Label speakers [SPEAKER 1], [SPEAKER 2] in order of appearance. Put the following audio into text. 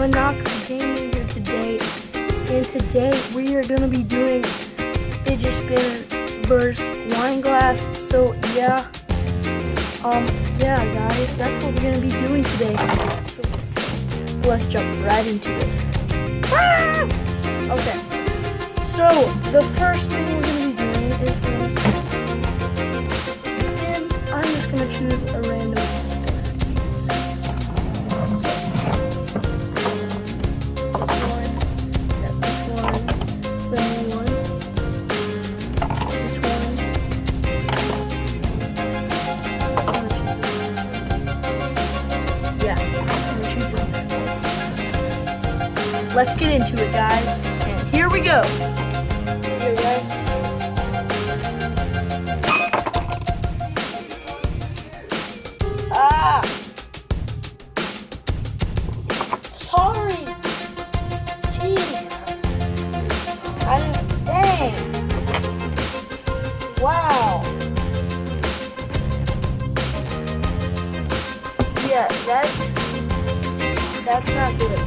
[SPEAKER 1] Monox Gaming here today, and today we are gonna be doing fidget spinner versus wine glass. So yeah, guys, that's what we're gonna be doing today. So let's jump right into it. Ah! Okay, so the first thing we're gonna be doing is I'm just gonna choose a random. Let's get into it, guys, and here we go. Here, guys. Ah! Sorry. Jeez. I didn't. Dang. Wow. Yeah, that's not good.